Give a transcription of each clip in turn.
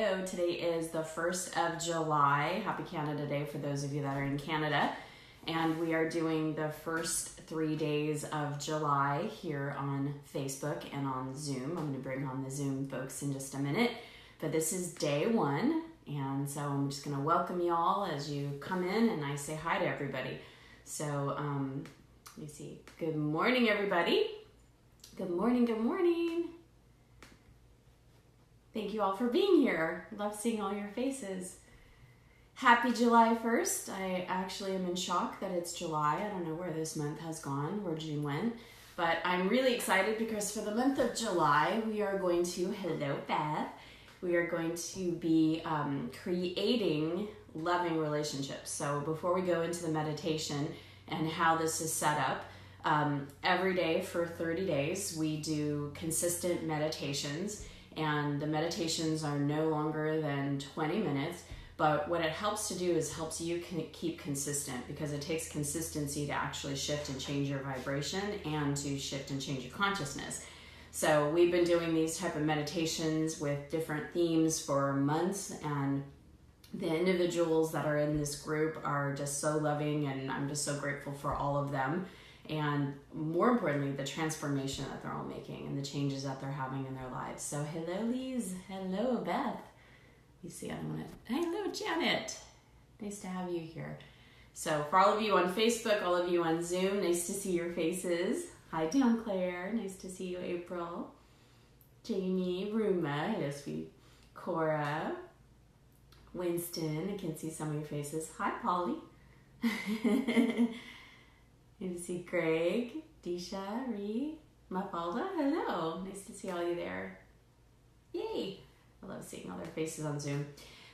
Today is the 1st of July. Happy Canada Day for those of you that are in Canada. And we are doing the first 3 days of July here on Facebook and on Zoom. I'm going to bring on the Zoom folks in just a minute. But this is day one. And so I'm just going to welcome you all as you come in and I say hi to everybody. So let me see. Good morning, everybody. Good morning, good morning. Thank you all for being here. Love seeing all your faces. Happy July 1st. I actually am in shock that it's July. I don't know where this month has gone, where June went. But I'm really excited because for the month of July, we are going to, hello Beth, we are going to be creating loving relationships. So before we go into the meditation and how this is set up, every day for 30 days, we do consistent meditations. And the meditations are no longer than 20 minutes, but what it helps to do is helps you keep consistent, because it takes consistency to actually shift and change your vibration and to shift and change your consciousness. So we've been doing these type of meditations with different themes for months, and the individuals that are in this group are just so loving, and I'm just so grateful for all of them. And more importantly, the transformation that they're all making and the changes that they're having in their lives. So hello, Lise. Hello, Beth. You see, I want to. Hello, Janet. Nice to have you here. So for all of you on Facebook, all of you on Zoom, nice to see your faces. Hi, Dawn Claire. Nice to see you, April. Jamie, Ruma. Hello, sweet. Cora. Winston. I can see some of your faces. Hi, Polly. Good to see Greg, Disha, Ree, Mafalda. Hello. Nice to see all you there. Yay. I love seeing all their faces on Zoom.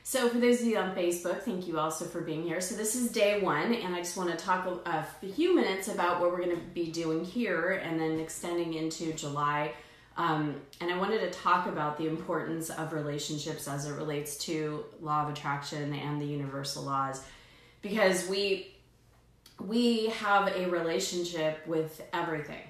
So for those of you on Facebook, thank you also for being here. So this is day one, and I just want to talk a few minutes about what we're going to be doing here and then extending into July. And I wanted to talk about the importance of relationships as it relates to law of attraction and the universal laws, because we have a relationship with everything,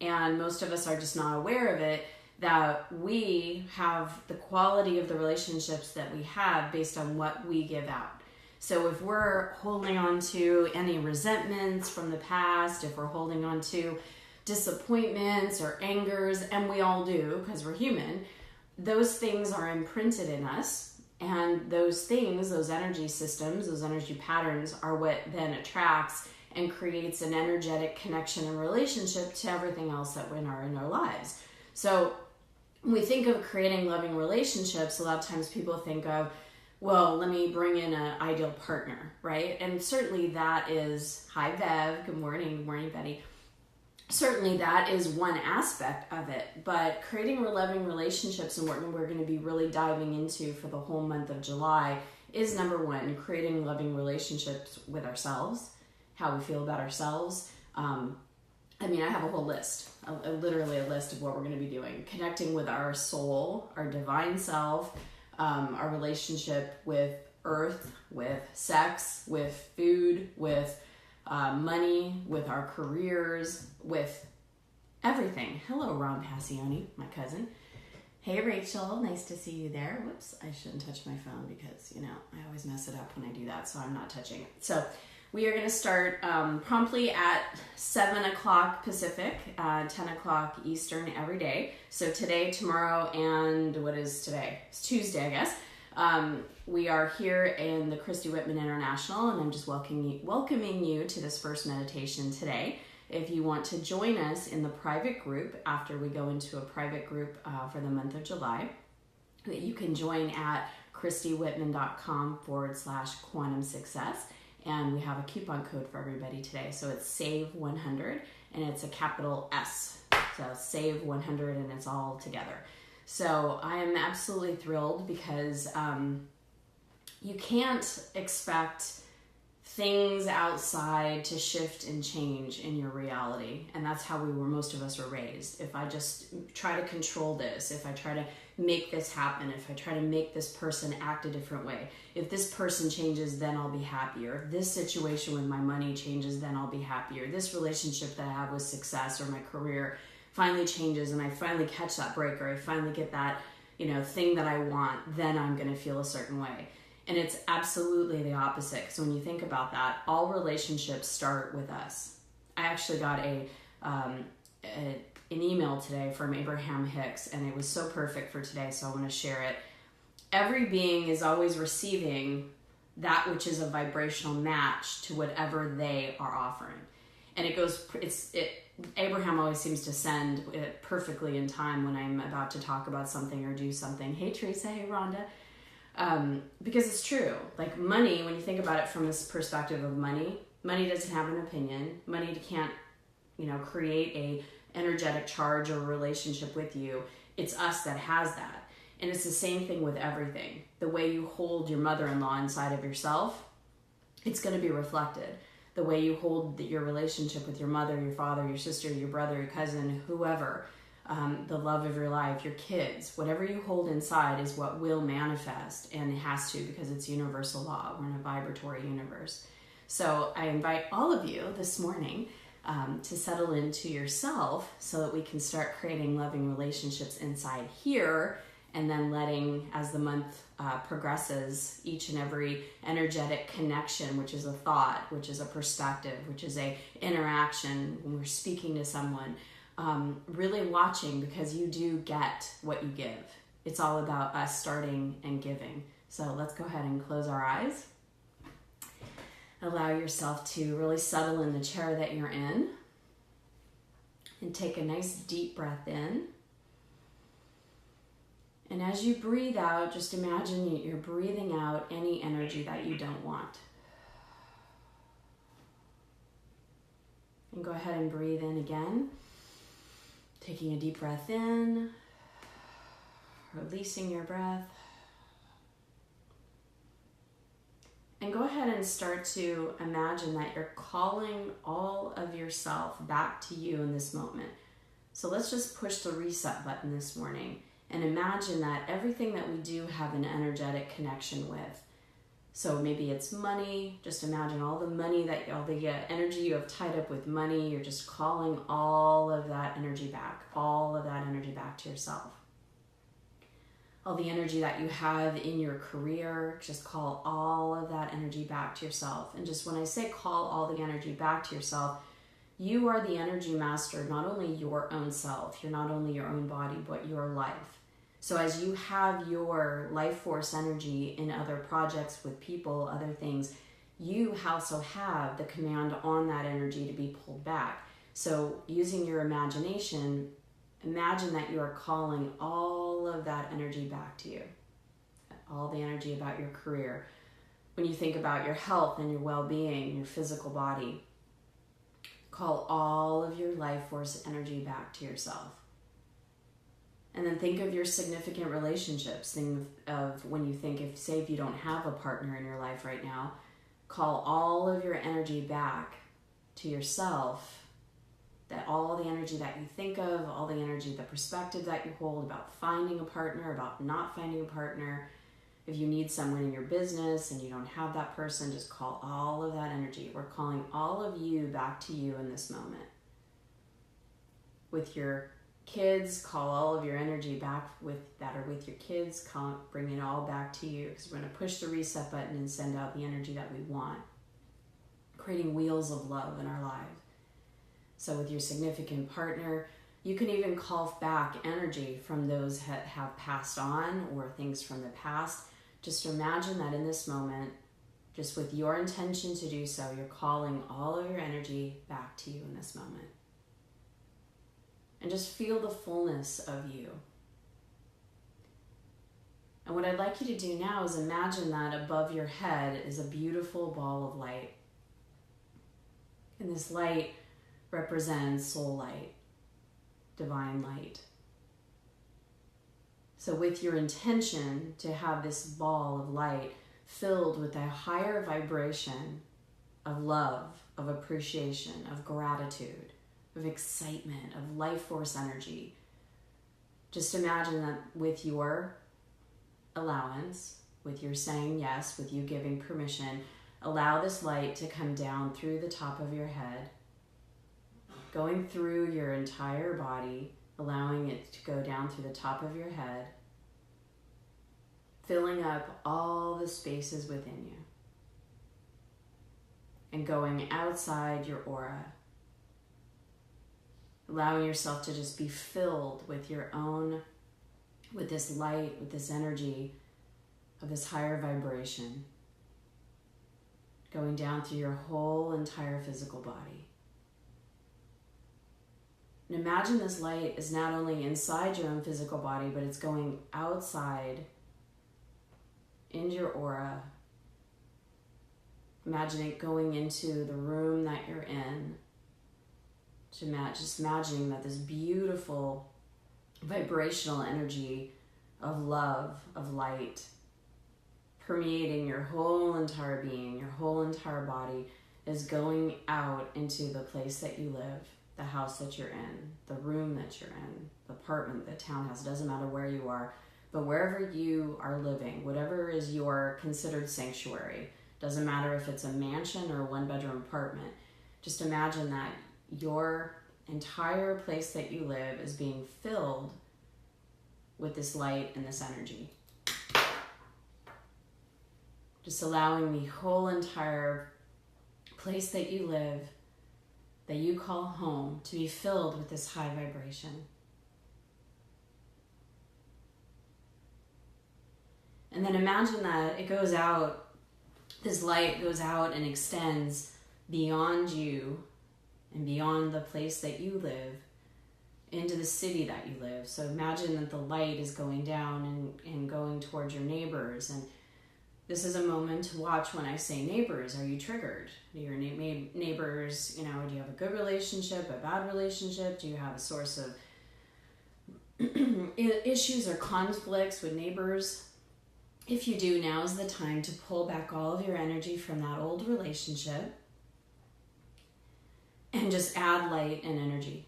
and most of us are just not aware of it, that we have the quality of the relationships that we have based on what we give out. So if we're holding on to any resentments from the past, if we're holding on to disappointments or angers, and we all do because we're human, those things are imprinted in us. And those things, those energy systems, those energy patterns are what then attracts and creates an energetic connection and relationship to everything else that we're in our lives. So when we think of creating loving relationships, a lot of times people think of, well, let me bring in an ideal partner, right? And certainly that is, hi Bev, good morning Betty. Certainly that is one aspect of it, but creating loving relationships and what we're going to be really diving into for the whole month of July is number one, creating loving relationships with ourselves, how we feel about ourselves. I have a whole list, literally a list of what we're going to be doing. Connecting with our soul, our divine self, our relationship with earth, with sex, with food, with money, with our careers, with everything. Hello, Ron Passioni, my cousin. Hey, Rachel, nice to see you there. Whoops, I shouldn't touch my phone because, I always mess it up when I do that, so I'm not touching it. So we are going to start promptly at 7 o'clock Pacific, 10 o'clock Eastern every day. So today, tomorrow, and what is today? It's Tuesday, I guess. We are here in the Christy Whitman International, and I'm just welcoming you to this first meditation today. If you want to join us in the private group after we go into a private group for the month of July, that you can join at christywhitman.com/quantum success. And we have a coupon code for everybody today. So it's SAVE100, and it's a capital S. So SAVE100, and it's all together. So I am absolutely thrilled because you can't expect things outside to shift and change in your reality. And that's how most of us were raised. If I just try to control this, if I try to make this happen, if I try to make this person act a different way, if this person changes, then I'll be happier. If this situation with my money changes, then I'll be happier. This relationship that I have with success or my career finally changes and I finally catch that break, or I finally get that thing that I want, then I'm going to feel a certain way. And it's absolutely the opposite, because when you think about that, all relationships start with us. I actually got an email today from Abraham Hicks, and it was so perfect for today, so I want to share it. Every being is always receiving that which is a vibrational match to whatever they are offering. And Abraham always seems to send it perfectly in time when I'm about to talk about something or do something. Hey Teresa, hey Rhonda. Because it's true. Like money, when you think about it from this perspective of money doesn't have an opinion. Money can't, create a energetic charge or relationship with you. It's us that has that. And it's the same thing with everything. The way you hold your mother-in-law inside of yourself, it's going to be reflected. The way you hold your relationship with your mother, your father, your sister, your brother, your cousin, whoever, the love of your life, your kids, whatever you hold inside is what will manifest, and it has to, because it's universal law. We're in a vibratory universe. So I invite all of you this morning to settle into yourself so that we can start creating loving relationships inside here, and then letting, as the month progresses, each and every energetic connection, which is a thought, which is a perspective, which is a interaction when we're speaking to someone, really watching, because you do get what you give. It's all about us starting and giving. So let's go ahead and close our eyes. Allow yourself to really settle in the chair that you're in, and take a nice deep breath in. And as you breathe out, just imagine you're breathing out any energy that you don't want. And go ahead and breathe in again. Taking a deep breath in, releasing your breath. And go ahead and start to imagine that you're calling all of yourself back to you in this moment. So let's just push the reset button this morning and imagine that everything that we do have an energetic connection with. So maybe it's money. Just imagine all the money, all the energy you have tied up with money. You're just calling all of that energy back to yourself. All the energy that you have in your career, just call all of that energy back to yourself. And just when I say call all the energy back to yourself, you are the energy master, not only your own self, you're not only your own body, but your life. So as you have your life force energy in other projects with people, other things, you also have the command on that energy to be pulled back. So using your imagination, imagine that you are calling all of that energy back to you. All the energy about your career. When you think about your health and your well-being, your physical body, call all of your life force energy back to yourself. And then think of your significant relationships. Think of when you think, if you don't have a partner in your life right now, call all of your energy back to yourself. That all the energy that you think of, all the energy, the perspective that you hold about finding a partner, about not finding a partner. If you need someone in your business and you don't have that person, just call all of that energy. We're calling all of you back to you in this moment. With your kids, call all of your energy back that are with your kids. Bring it all back to you, because we're going to push the reset button and send out the energy that we want. Creating wheels of love in our lives. So with your significant partner, you can even call back energy from those that have passed on or things from the past. Just imagine that in this moment, just with your intention to do so, you're calling all of your energy back to you in this moment. And just feel the fullness of you. And what I'd like you to do now is imagine that above your head is a beautiful ball of light. And this light represents soul light, divine light. So with your intention to have this ball of light filled with a higher vibration of love, of appreciation, of gratitude, of excitement, of life force energy, just imagine that with your allowance, with your saying yes, with you giving permission, allow this light to come down through the top of your head, going through your entire body, allowing it to go down through the top of your head, filling up all the spaces within you and going outside your aura, allowing yourself to just be filled with your own, with this light, with this energy of this higher vibration, going down through your whole entire physical body. And imagine this light is not only inside your own physical body, but it's going outside into your aura. Imagine it going into the room that you're in. Just imagining that this beautiful vibrational energy of love, of light, permeating your whole entire being, your whole entire body, is going out into the place that you live, the house that you're in, the room that you're in, the apartment, the townhouse, doesn't matter where you are, but wherever you are living, whatever is your considered sanctuary, doesn't matter if it's a mansion or a one-bedroom apartment, just imagine that your entire place that you live is being filled with this light and this energy. Just allowing the whole entire place that you live, that you call home, to be filled with this high vibration. And then imagine that it goes out, this light goes out and extends beyond you and beyond the place that you live into the city that you live. So imagine that the light is going down and going towards your neighbors. And this is a moment to watch when I say neighbors. Are you triggered? Do your neighbors, do you have a good relationship, a bad relationship? Do you have a source of issues or conflicts with neighbors? If you do, now is the time to pull back all of your energy from that old relationship and just add light and energy.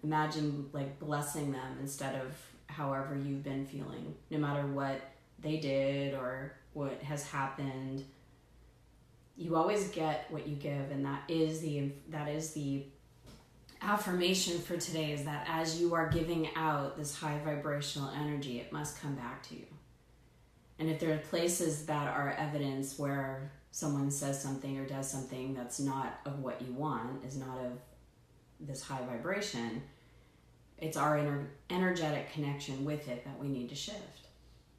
Imagine like blessing them instead of however you've been feeling, no matter what they did or what has happened. You always get what you give, and that is the affirmation for today, is that as you are giving out this high vibrational energy, it must come back to you. And if there are places that are evidence where someone says something or does something that's not of what you want, is not of this high vibration, it's our energetic connection with it that we need to shift.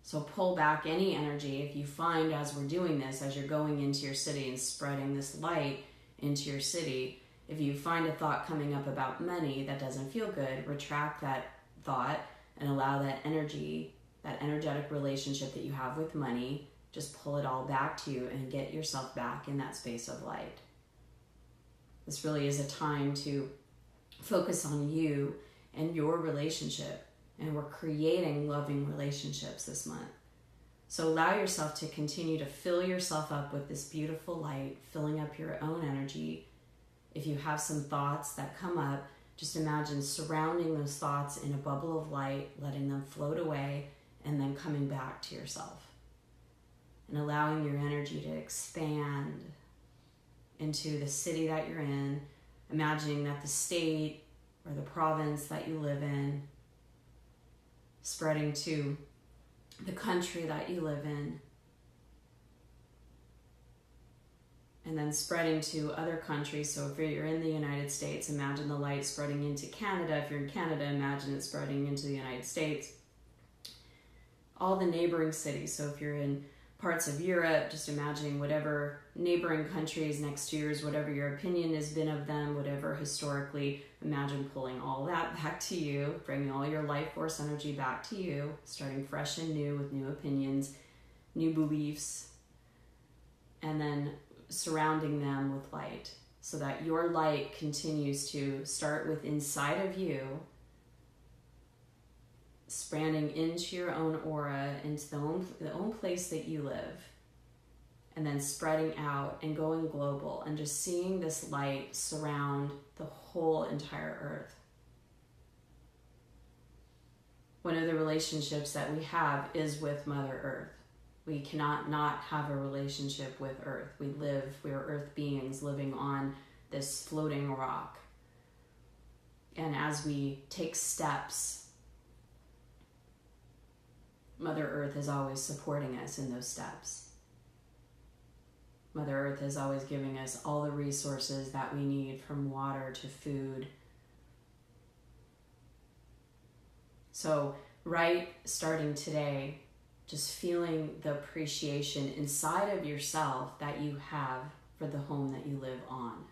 So pull back any energy. If you find, as we're doing this, as you're going into your city and spreading this light into your city, if you find a thought coming up about money that doesn't feel good, retract that thought and allow that energy, that energetic relationship that you have with money, just pull it all back to you and get yourself back in that space of light. This really is a time to focus on you and your relationship, and we're creating loving relationships this month. So allow yourself to continue to fill yourself up with this beautiful light, filling up your own energy. If you have some thoughts that come up, just imagine surrounding those thoughts in a bubble of light, letting them float away, and then coming back to yourself. And allowing your energy to expand into the city that you're in, imagining that the state or the province that you live in, spreading to the country that you live in, and then spreading to other countries. So if you're in the United States, imagine the light spreading into Canada. If you're in Canada, imagine it spreading into the United States. All the neighboring cities. So if you're in parts of Europe, just imagining whatever neighboring countries next to yours, whatever your opinion has been of them, whatever historically, imagine pulling all that back to you, bringing all your life force energy back to you, starting fresh and new with new opinions, new beliefs, and then surrounding them with light so that your light continues to start with inside of you, spreading into your own aura, into the own place that you live, and then spreading out and going global and just seeing this light surround the whole entire earth. One of the relationships that we have is with Mother Earth. We cannot not have a relationship with Earth. We are Earth beings living on this floating rock. And as we take steps Mother Earth is always supporting us in those steps. Mother Earth is always giving us all the resources that we need, from water to food. So, right starting today, just feeling the appreciation inside of yourself that you have for the home that you live on.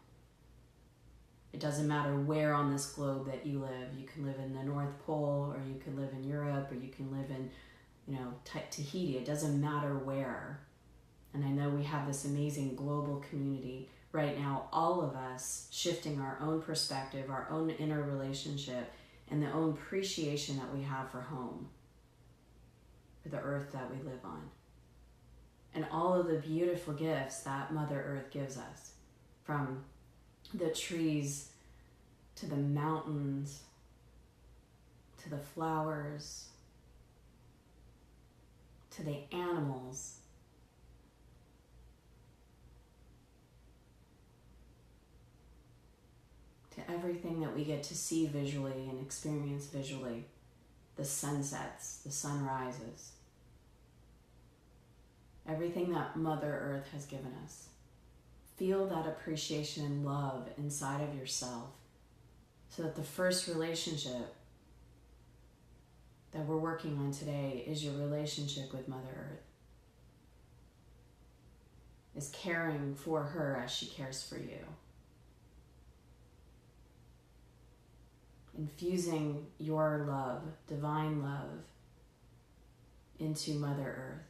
It doesn't matter where on this globe that you live. You can live in the North Pole, or you can live in Europe, or you can live in, Tahiti. It doesn't matter where. And I know we have this amazing global community right now, all of us shifting our own perspective, our own inner relationship, and the own appreciation that we have for home, for the earth that we live on. And all of the beautiful gifts that Mother Earth gives us, from the trees to the mountains, to the flowers, to the animals, to everything that we get to see visually and experience visually, the sunsets, the sunrises, everything that Mother Earth has given us. Feel that appreciation and love inside of yourself, so that the first relationship that we're working on today is your relationship with Mother Earth. Is caring for her as she cares for you. Infusing your love, divine love, into Mother Earth.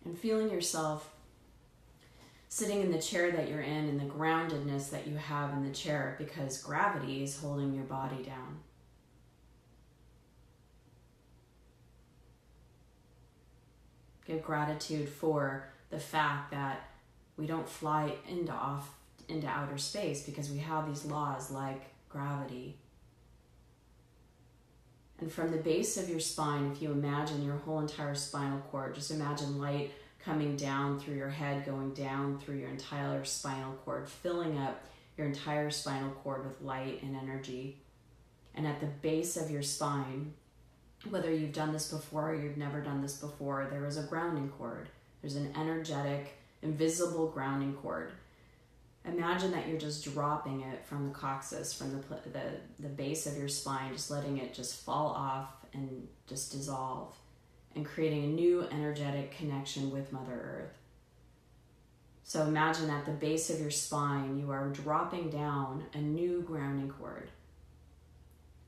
And feeling yourself sitting in the chair that you're in, and the groundedness that you have in the chair, because gravity is holding your body down. Give gratitude for the fact that we don't fly into outer space, because we have these laws like gravity. And from the base of your spine, if you imagine your whole entire spinal cord, just imagine light coming down through your head, going down through your entire spinal cord, filling up your entire spinal cord with light and energy. And at the base of your spine, whether you've done this before or you've never done this before, there is a grounding cord. There's an energetic, invisible grounding cord. Imagine that you're just dropping it from the coccyx, from the base of your spine, just letting it just fall off and just dissolve, and creating a new energetic connection with Mother Earth. So imagine at the base of your spine, you are dropping down a new grounding cord,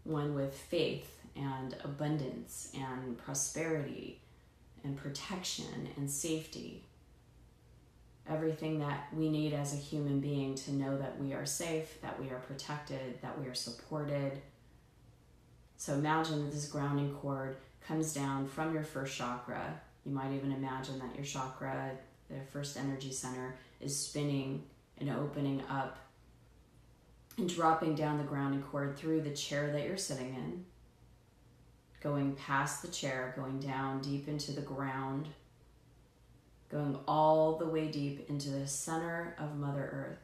one with faith and abundance and prosperity and protection and safety. Everything that we need as a human being to know that we are safe, that we are protected, that we are supported. So imagine that this grounding cord comes down from your first chakra. You might even imagine that your chakra, the first energy center, is spinning and opening up and dropping down the grounding cord through the chair that you're sitting in, going past the chair, going down deep into the ground, going all the way deep into the center of Mother Earth,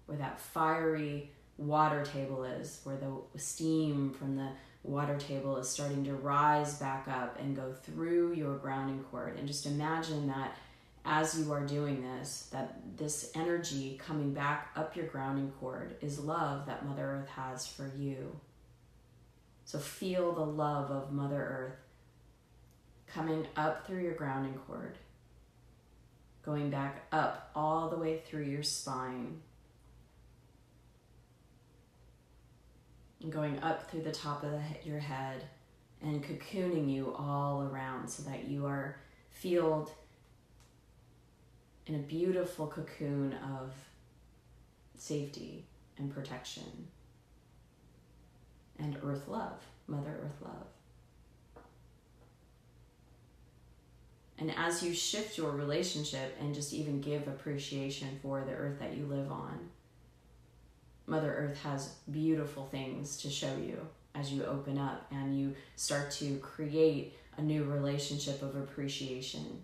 where that fiery water table is, where the steam from the water table is starting to rise back up and go through your grounding cord. And just imagine that as you are doing this, that this energy coming back up your grounding cord is love that Mother Earth has for you. So feel the love of Mother Earth coming up through your grounding cord, going back up all the way through your spine, and going up through the top of your head and cocooning you all around, so that you are filled in a beautiful cocoon of safety and protection and earth love, Mother Earth love. And as you shift your relationship and just even give appreciation for the earth that you live on, Mother Earth has beautiful things to show you as you open up and you start to create a new relationship of appreciation.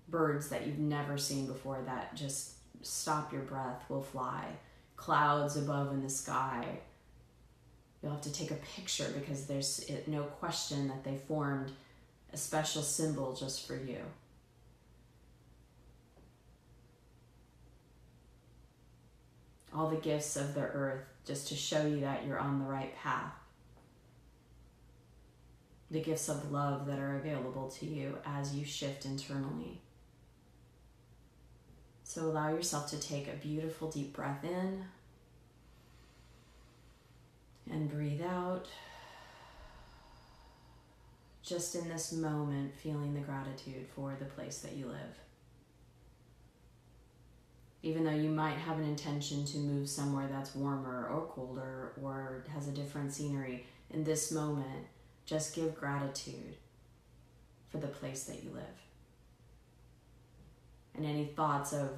Birds that you've never seen before that just stop your breath will fly. clouds above in the sky. You'll have to take a picture because there's no question that they formed a special symbol just for you. All the gifts of the earth just to show you that you're on the right path. The gifts of love that are available to you as you shift internally. So allow yourself to take a beautiful deep breath in and breathe out. Just in this moment, feeling the gratitude for the place that you live. Even though you might have an intention to move somewhere that's warmer or colder or has a different scenery, in this moment, just give gratitude for the place that you live. And any thoughts of,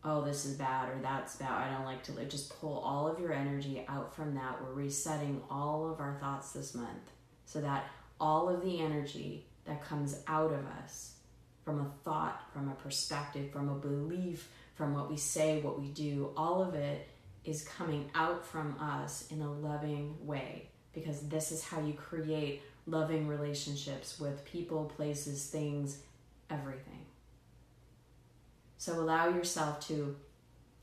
oh, this is bad or that's bad, I don't like to live, just pull all of your energy out from that. We're resetting all of our thoughts this month so that all of the energy that comes out of us from a thought, from a perspective, from a belief, from what we say, what we do, all of it is coming out from us in a loving way, because this is how you create loving relationships with people, places, things, everything. So allow yourself to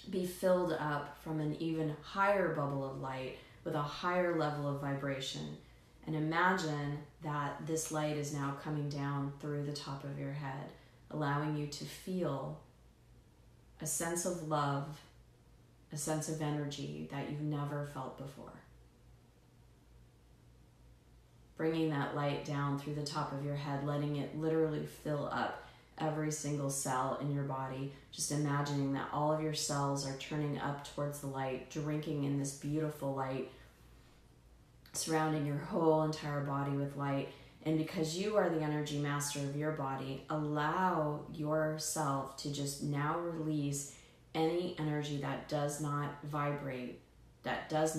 be filled up from an even higher bubble of light with a higher level of vibration. And imagine that this light is now coming down through the top of your head, allowing you to feel a sense of love, a sense of energy that you've never felt before. Bringing that light down through the top of your head, letting it literally fill up every single cell in your body. Just imagining that all of your cells are turning up towards the light, drinking in this beautiful light, surrounding your whole entire body with light. And because you are the energy master of your body, allow yourself to just now release any energy that does not vibrate, that is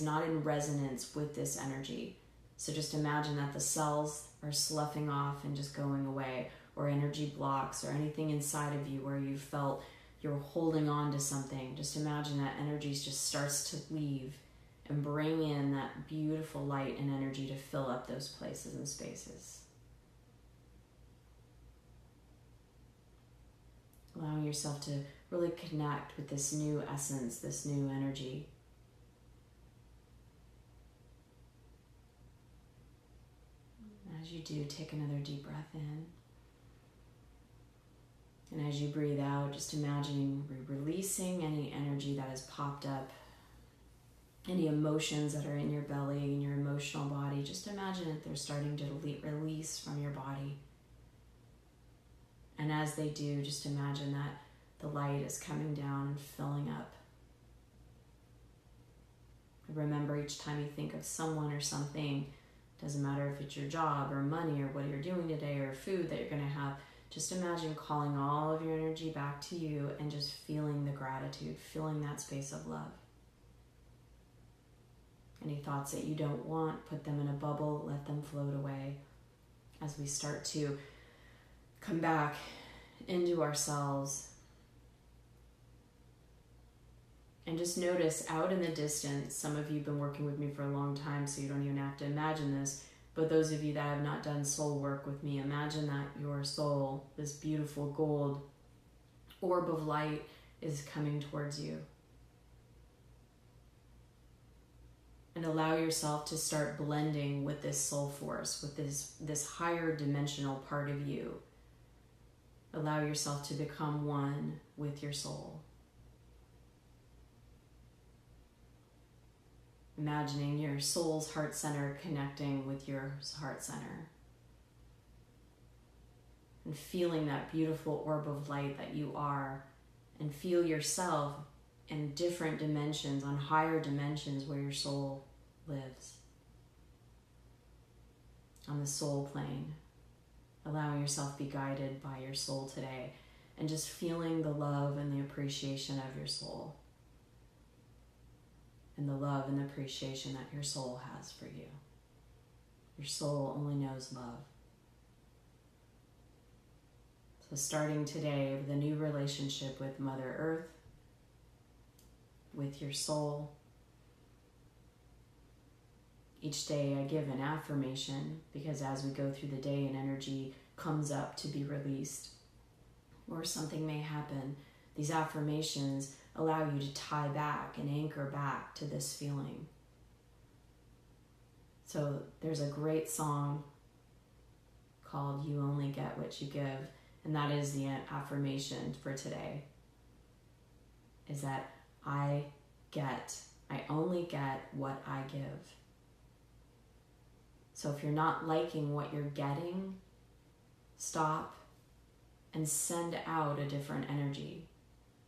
not in resonance with this energy. So just imagine that the cells are sloughing off and just going away, or energy blocks or anything inside of you where you felt you're holding on to something. Just imagine that energy just starts to leave and bring in that beautiful light and energy to fill up those places and spaces. Allowing yourself to really connect with this new essence, this new energy. As you do, take another deep breath in. And as you breathe out, just imagining releasing any energy that has popped up, any emotions that are in your belly, in your emotional body. Just imagine that they're starting to release from your body. And as they do, just imagine that the light is coming down and filling up. Remember, each time you think of someone or something, doesn't matter if it's your job or money or what you're doing today or food that you're going to have, just imagine calling all of your energy back to you and just feeling the gratitude, feeling that space of love. Any thoughts that you don't want, put them in a bubble, let them float away as we start to come back into ourselves. And just notice out in the distance, some of you have been working with me for a long time, so you don't even have to imagine this, but those of you that have not done soul work with me, imagine that your soul, this beautiful gold orb of light, is coming towards you. And allow yourself to start blending with this soul force, with this higher dimensional part of you. Allow yourself to become one with your soul. Imagining your soul's heart center connecting with your heart center. And feeling that beautiful orb of light that you are. And feel yourself in different dimensions, on higher dimensions where your soul lives. On the soul plane. Allowing yourself to be guided by your soul today. And just feeling the love and the appreciation of your soul. And the love and the appreciation that your soul has for you. Your soul only knows love. So starting today with a new relationship with Mother Earth, with your soul. Each day I give an affirmation because as we go through the day, an energy comes up to be released or something may happen. These affirmations allow you to tie back and anchor back to this feeling. So there's a great song called You Only Get What You Give, and that is the affirmation for today, is that I only get what I give. So if you're not liking what you're getting, stop and send out a different energy.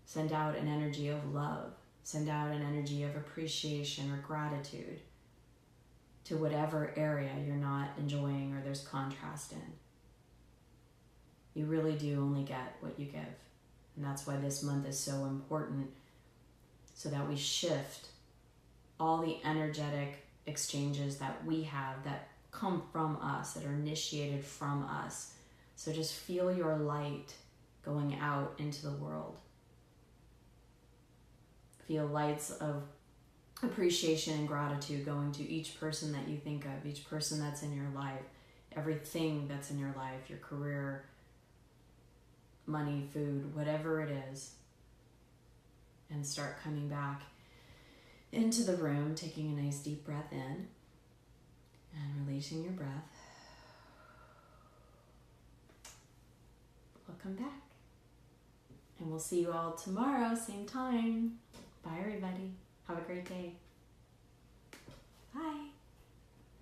Send out an energy of love. Send out an energy of appreciation or gratitude to whatever area you're not enjoying or there's contrast in. You really do only get what you give. And that's why this month is so important, so that we shift all the energetic exchanges that we have that come from us, that are initiated from us. So just feel your light going out into the world. Feel lights of appreciation and gratitude going to each person that you think of, each person that's in your life, everything that's in your life, your career, money, food, whatever it is. And start coming back into the room, taking a nice deep breath in and releasing your breath. Welcome back. And we'll see you all tomorrow, same time. Bye, everybody. Have a great day. Bye.